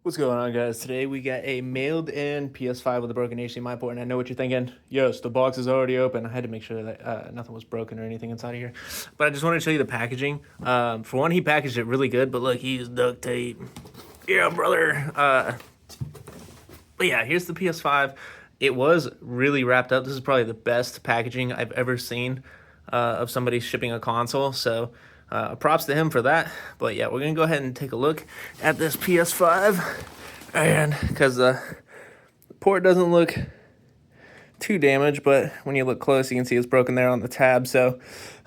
What's going on, guys? Today we got a mailed-in PS5 with a broken HDMI port, and I know what you're thinking. Yes, the box is already open. I had to make sure that nothing was broken or anything inside of here. But I just wanted to show you the packaging. For one, he packaged it really good, but look, he used duct tape. Yeah, brother. But yeah, here's the PS5. It was really wrapped up. This is probably the best packaging I've ever seen of somebody shipping a console, so props to him for that. But yeah, we're gonna go ahead and take a look at this PS5, and because the port doesn't look too damaged, but when you look close, you can see it's broken there on the tab. So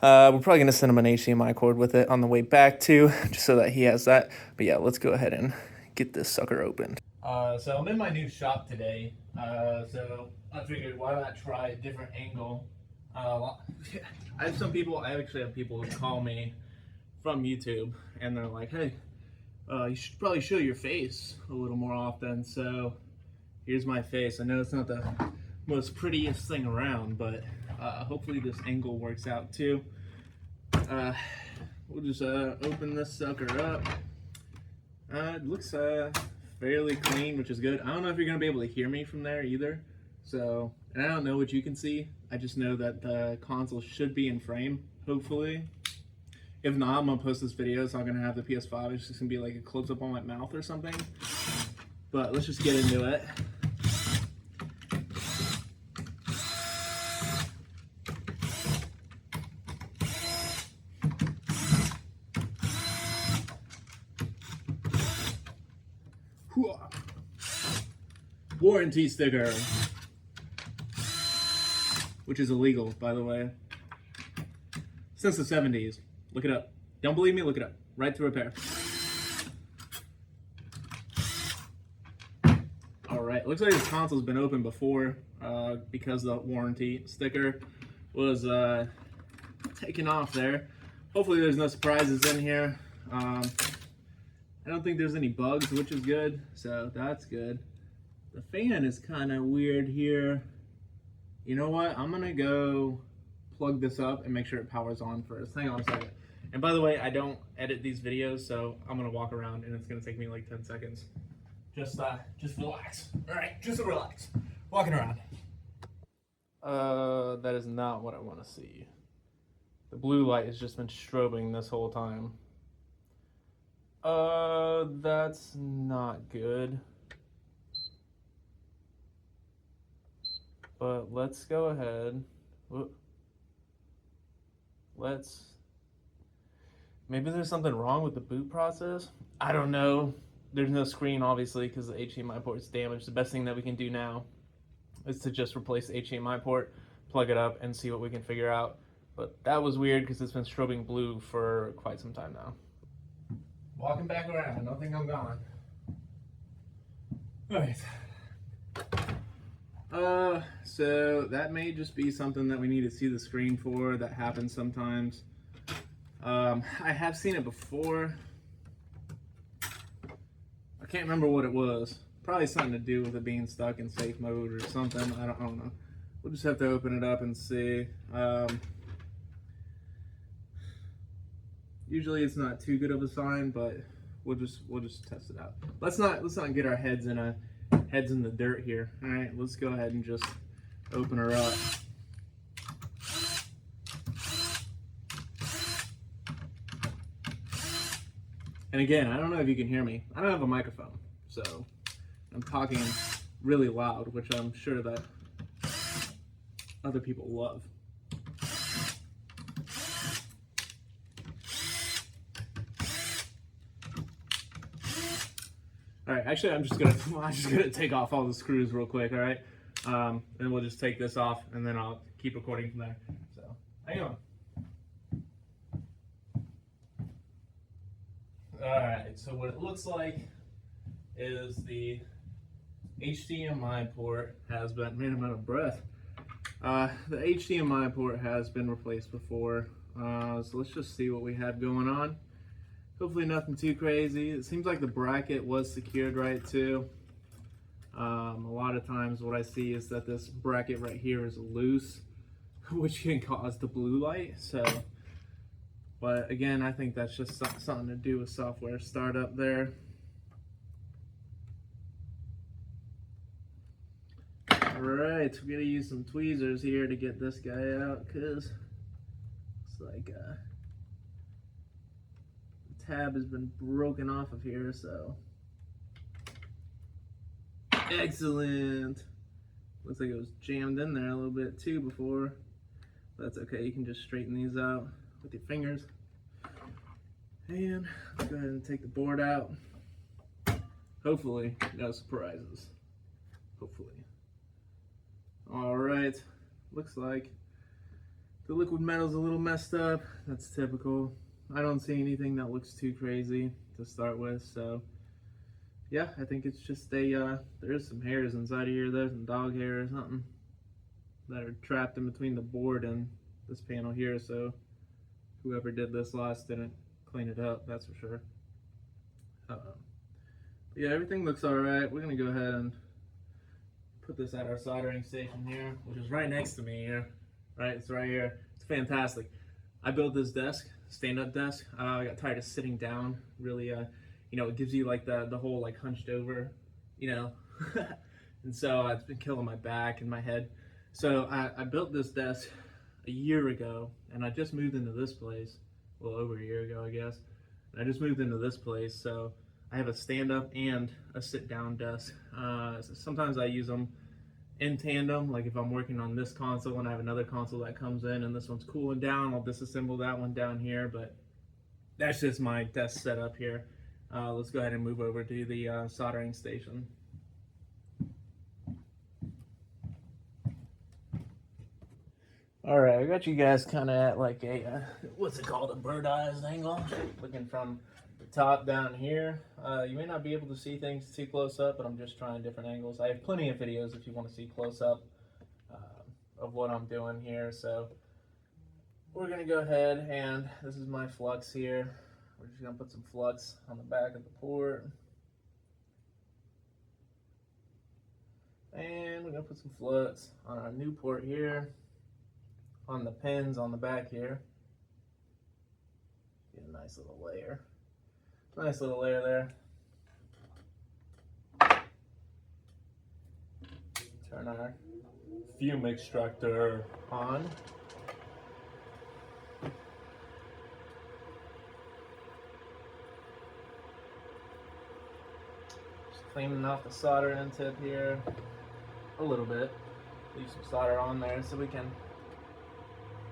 we're probably gonna send him an HDMI cord with it on the way back too, just so that he has that. But yeah, let's go ahead and get this sucker opened. So I'm in my new shop today, so I figured why not try a different angle. I actually have people who call me from YouTube, and they're like, hey, you should probably show your face a little more often. So here's my face. I know it's not the most prettiest thing around, but hopefully this angle works out too. We'll just open this sucker up. It looks fairly clean, which is good. I don't know if you're gonna be able to hear me from there either. So, and I don't know what you can see. I just know that the console should be in frame, hopefully. If not, I'm gonna post this video. It's not gonna have the PS5. It's just gonna be like a close up on my mouth or something. But let's just get into it. Warranty sticker, which is illegal, by the way, since the 70s. Look it up. Don't believe me? Look it up. Right to repair. All right. Looks like this console's been opened before because the warranty sticker was taken off there. Hopefully there's no surprises in here. I don't think there's any bugs, which is good. So that's good. The fan is kind of weird here. You know what? I'm going to go plug this up and make sure it powers on first. Hang on a second. And by the way, I don't edit these videos, so I'm going to walk around and it's going to take me like 10 seconds. Just relax. All right, just relax. Walking around. That is not what I want to see. The blue light has just been strobing this whole time. That's not good. But let's go ahead. Maybe there's something wrong with the boot process. I don't know. There's no screen, obviously, because the HDMI port is damaged. The best thing that we can do now is to just replace the HDMI port, plug it up, and see what we can figure out. But that was weird because it's been strobing blue for quite some time now. Walking back around. I don't think I'm gone. All right. So that may just be something that we need to see the screen for. That happens sometimes. I have seen it before. I can't remember what it was. Probably something to do with it being stuck in safe mode or something. I don't know. We'll just have to open it up and see. Usually it's not too good of a sign, but we'll just test it out. Let's not get our heads in the dirt here. All right, let's go ahead and just open her up. And again, I don't know if you can hear me. I don't have a microphone, so I'm talking really loud, which I'm sure that other people love. All right, actually, I'm just gonna take off all the screws real quick. All right, and we'll just take this off, and then I'll keep recording from there. So, hang on. All right. So what it looks like is the HDMI port has been. Man, I'm out of breath. The HDMI port has been replaced before. So let's just see what we have going on. Hopefully nothing too crazy. It seems like the bracket was secured right too. A lot of times what I see is that this bracket right here is loose, which can cause the blue light. So, but again, I think that's just something to do with software startup there. Alright, we're gonna use some tweezers here to get this guy out, because it's like the tab has been broken off of here, so. Excellent! Looks like it was jammed in there a little bit too before. That's okay, you can just straighten these out with your fingers. And let's go ahead and take the board out. Hopefully, no surprises. Hopefully. Alright, looks like the liquid metal's a little messed up. That's typical. I don't see anything that looks too crazy to start with, so yeah, I think it's just there's some hairs inside of here. There's some dog hair or something that are trapped in between the board and this panel here, so whoever did this last didn't clean it up, that's for sure. Yeah, everything looks alright. We're gonna go ahead and put this at our soldering station here, which is right next to me here. Right, it's right here. It's fantastic. I built this desk, stand-up desk. I got tired of sitting down. Really, you know, it gives you like the whole like hunched over, you know. And so it's been killing my back and my head. So I built this desk a year ago, and I just moved into this place. Well, over a year ago, I guess. And I just moved into this place, so I have a stand-up and a sit-down desk. So sometimes I use them in tandem, like if I'm working on this console and I have another console that comes in and this one's cooling down, I'll disassemble that one down here, but that's just my desk setup here. Let's go ahead and move over to the soldering station. Alright, I got you guys kind of at like a, what's it called, a bird eyes angle, looking from the top down here. You may not be able to see things too close up, but I'm just trying different angles. I have plenty of videos if you want to see close up of what I'm doing here. So we're going to go ahead, and this is my flux here. We're just going to put some flux on the back of the port. And we're going to put some flux on our new port here, on the pins on the back here. Get a nice little layer. Nice little layer there. Turn our fume extractor on. Just cleaning off the solder end tip here a little bit. Leave some solder on there so we can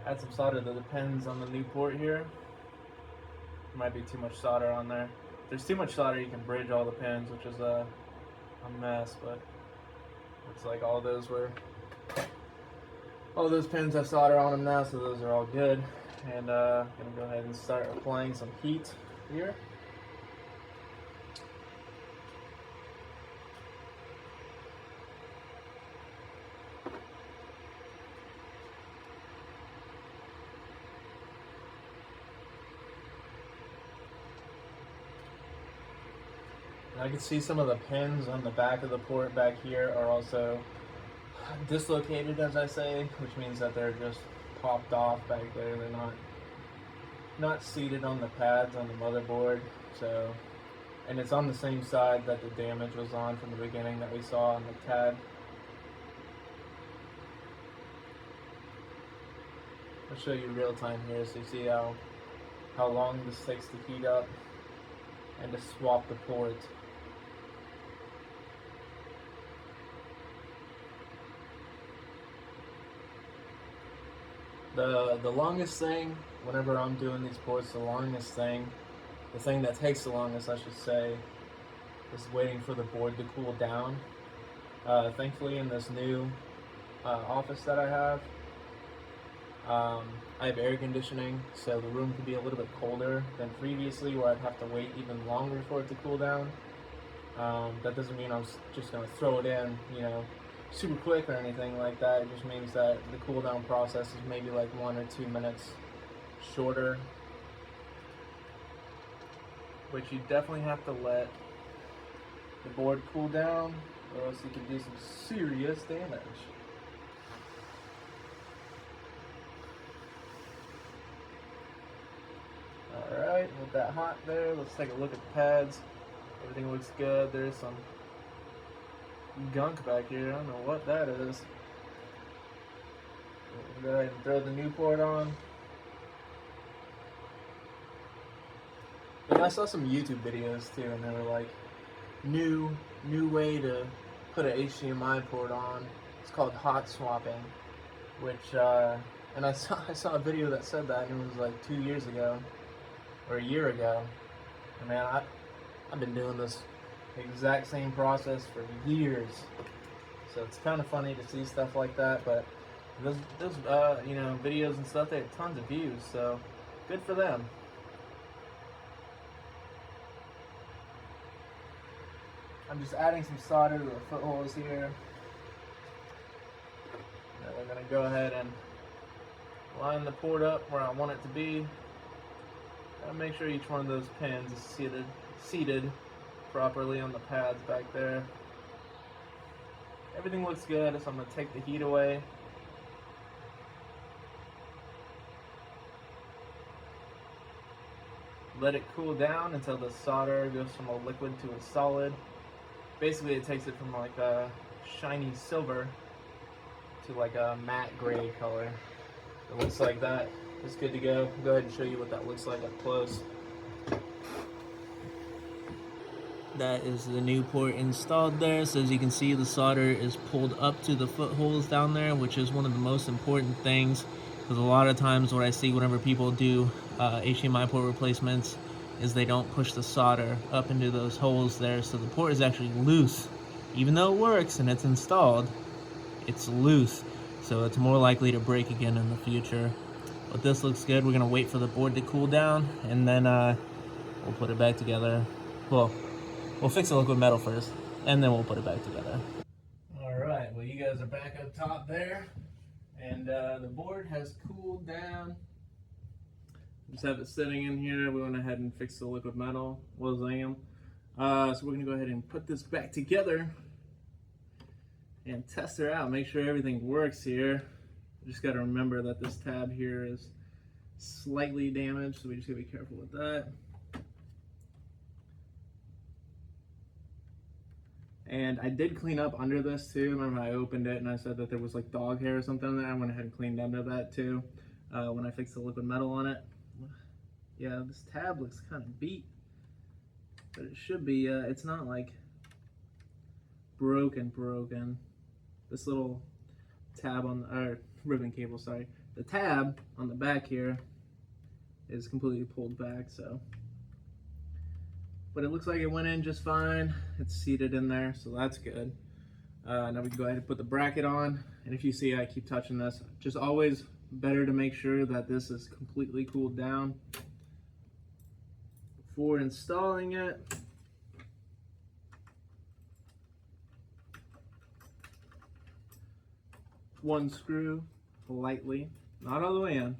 add some solder to the pins on the new port here. Might be too much solder on there. If there's too much solder, you can bridge all the pins, which is a mess, but looks like all those pins have solder on them now, so those are all good. And gonna go ahead and start applying some heat here. I can see some of the pins on the back of the port back here are also dislocated, as I say, which means that they're just popped off back there. They're not seated on the pads on the motherboard. So, and it's on the same side that the damage was on from the beginning that we saw on the CAD. I'll show you real time here so you see how long this takes to heat up and to swap the port. The longest thing, whenever I'm doing these ports, the thing that takes the longest, I should say, is waiting for the board to cool down. Thankfully, in this new office that I have air conditioning, so the room can be a little bit colder than previously, where I'd have to wait even longer for it to cool down. That doesn't mean I'm just going to throw it in, you know, super quick or anything like that. It just means that the cool down process is maybe like 1 or 2 minutes shorter, which you definitely have to let the board cool down, or else you can do some serious damage. Alright, with that hot there, let's take a look at the pads. Everything looks good. There's some gunk back here. I don't know what that is. We'll go ahead and throw the new port on. And I saw some YouTube videos too, and they were like, new way to put an HDMI port on. It's called hot swapping, which and I saw a video that said that, and it was like 2 years ago or a year ago. And man, I've been doing this exact same process for years, so it's kind of funny to see stuff like that. But those you know, videos and stuff, they have tons of views, so good for them. I'm just adding some solder to the footholes here. Then we're going to go ahead and line the port up where I want it to be. Gotta make sure each one of those pins is seated properly on the pads back there. Everything looks good, so I'm going to take the heat away. Let it cool down until the solder goes from a liquid to a solid. Basically, it takes it from like a shiny silver to like a matte gray color. It looks like that. It's good to go. I'll go ahead and show you what that looks like up close. That is the new port installed there. So as you can see, the solder is pulled up to the footholes down there, which is one of the most important things. Because a lot of times what I see whenever people do HDMI port replacements is they don't push the solder up into those holes there. So the port is actually loose. Even though it works and it's installed, it's loose. So it's more likely to break again in the future. But this looks good. We're gonna wait for the board to cool down, and then we'll put it back together. Well, we'll fix the liquid metal first, and then we'll put it back together. All right, well, you guys are back up top there, and the board has cooled down. Just have it sitting in here. We went ahead and fixed the liquid metal, was I am. So we're gonna go ahead and put this back together and test her out, make sure everything works here. Just got to remember that this tab here is slightly damaged, so we just got to be careful with that. And I did clean up under this too. Remember I opened it and I said that there was like dog hair or something there. I went ahead and cleaned under that too when I fixed the liquid metal on it. Yeah, this tab looks kind of beat, but it should be, it's not like broken. This little tab on the, ribbon cable, sorry. The tab on the back here is completely pulled back, so. But it looks like it went in just fine. It's seated in there, so that's good. Now we can go ahead and put the bracket on. And if you see I keep touching this, just always better to make sure that this is completely cooled down before installing it. One screw lightly, not all the way in.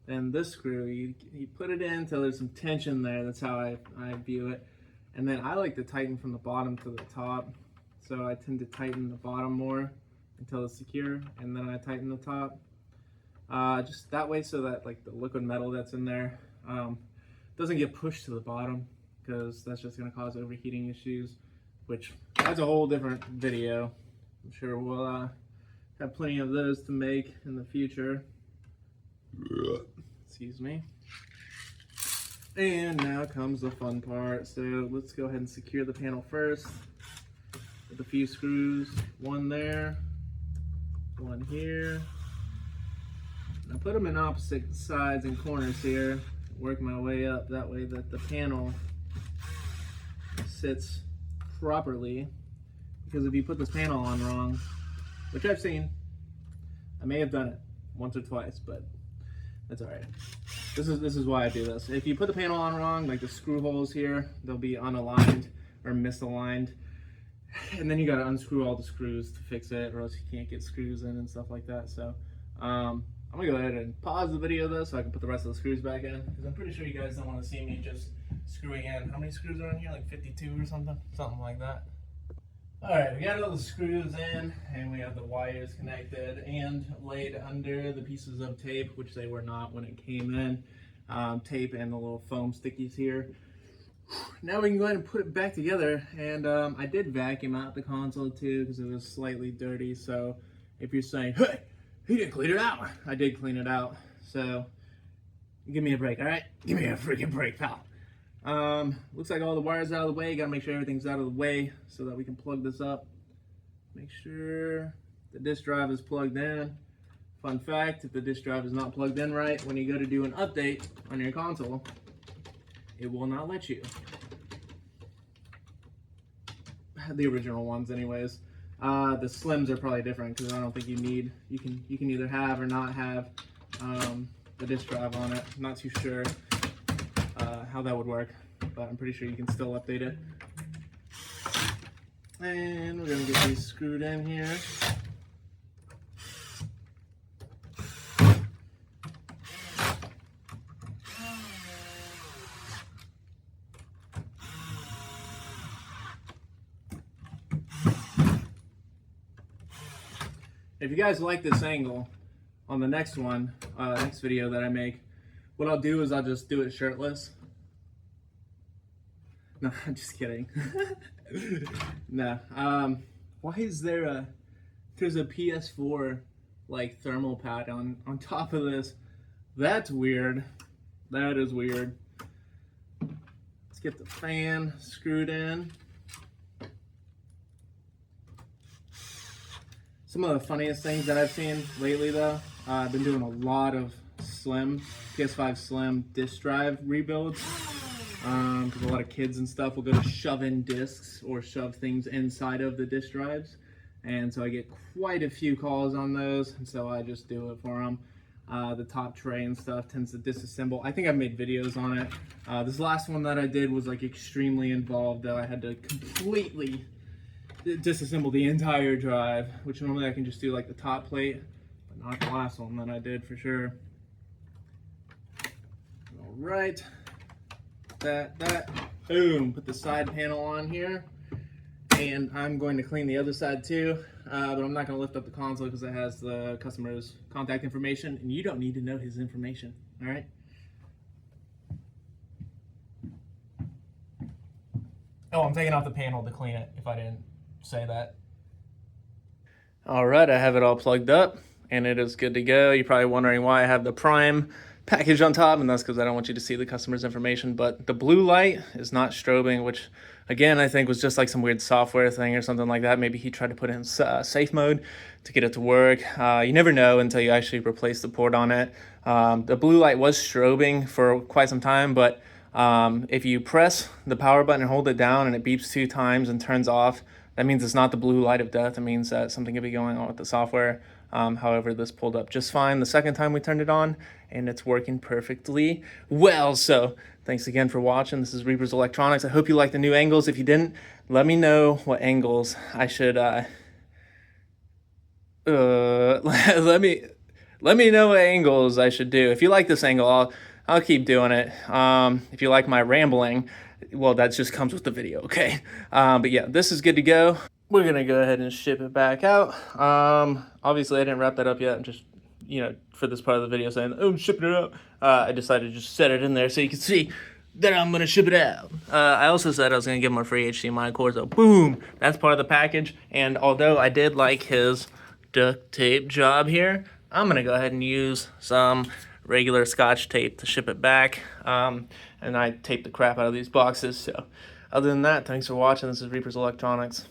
Then this screw, you put it in until there's some tension there. That's how I view it. And then I like to tighten from the bottom to the top. So I tend to tighten the bottom more until it's secure, and then I tighten the top. Just that way so that like the liquid metal that's in there doesn't get pushed to the bottom, because that's just going to cause overheating issues, which that's a whole different video. I'm sure we'll have plenty of those to make in the future. Excuse me. And now comes the fun part. So let's go ahead and secure the panel first with a few screws. One there, one here. Now put them in opposite sides and corners here. Work my way up that way that the panel sits properly. Because if you put this panel on wrong, which I've seen, I may have done it once or twice, but that's all right. This is why I do this. If you put the panel on wrong, like the screw holes here, they'll be unaligned or misaligned, and then you got to unscrew all the screws to fix it, or else you can't get screws in and stuff like that. So I'm gonna go ahead and pause the video though, so I can put the rest of the screws back in, because I'm pretty sure you guys don't want to see me just screwing in. How many screws are in here? Like 52 or something like that. Alright, we got all the screws in, and we have the wires connected and laid under the pieces of tape, which they were not when it came in. Tape and the little foam stickies here. Now we can go ahead and put it back together. And I did vacuum out the console too because it was slightly dirty. So if you're saying, hey, he didn't clean it out, I did clean it out. So give me a break, all right? Give me a freaking break, pal. Looks like all the wires are out of the way. Gotta make sure everything's out of the way so that we can plug this up. Make sure the disk drive is plugged in. Fun fact, if the disk drive is not plugged in right, when you go to do an update on your console, it will not let you. The original ones anyways. The slims are probably different because I don't think you need, you can either have or not have the disk drive on it. I'm not too sure how that would work, but I'm pretty sure you can still update it. And we're gonna get these screwed in here. If you guys like this angle, on the next one, next video that I make, what I'll do is I'll just do it shirtless. No, I'm just kidding. No. Why is there's a PS4 like thermal pad on top of this? That's weird. That is weird. Let's get the fan screwed in. Some of the funniest things that I've seen lately though, I've been doing a lot of PS5 Slim disk drive rebuilds. Because a lot of kids and stuff will go to shove in discs or shove things inside of the disk drives. And so I get quite a few calls on those, and so I just do it for them. The top tray and stuff tends to disassemble. I think I've made videos on it. This last one that I did was like extremely involved though. I had to completely disassemble the entire drive, which normally I can just do like the top plate, but not the last one that I did for sure. All right, that, boom, put the side panel on here, and I'm going to clean the other side too, but I'm not going to lift up the console because it has the customer's contact information, and you don't need to know his information, all right? Oh, I'm taking off the panel to clean it, if I didn't say that. All right, I have it all plugged up and it is good to go. You're probably wondering why I have the Prime package on top, and that's because I don't want you to see the customer's information, but the blue light is not strobing, which again, I think was just like some weird software thing or something like that. Maybe he tried to put it in safe mode to get it to work. You never know until you actually replace the port on it. The blue light was strobing for quite some time, but if you press the power button and hold it down and it beeps 2 times and turns off, that means it's not the blue light of death. It means that something could be going on with the software. However, this pulled up just fine the second time we turned it on, and it's working perfectly well. So thanks again for watching. This is Reaper's Electronics. I hope you liked the new angles. If you didn't, let me know what angles I should let me know what angles I should do. If you like this angle, I'll keep doing it. If you like my rambling, well, that just comes with the video, okay? But yeah, this is good to go. We're gonna go ahead and ship it back out. Obviously I didn't wrap that up yet. I'm just, for this part of the video saying, oh, I'm shipping it out. I decided to just set it in there so you can see that I'm gonna ship it out. I also said I was gonna give him a free HDMI cord, so boom, that's part of the package. And although I did like his duct tape job here, I'm gonna go ahead and use some regular Scotch tape to ship it back. And I taped the crap out of these boxes. So other than that, thanks for watching. This is Reaper's Electronics.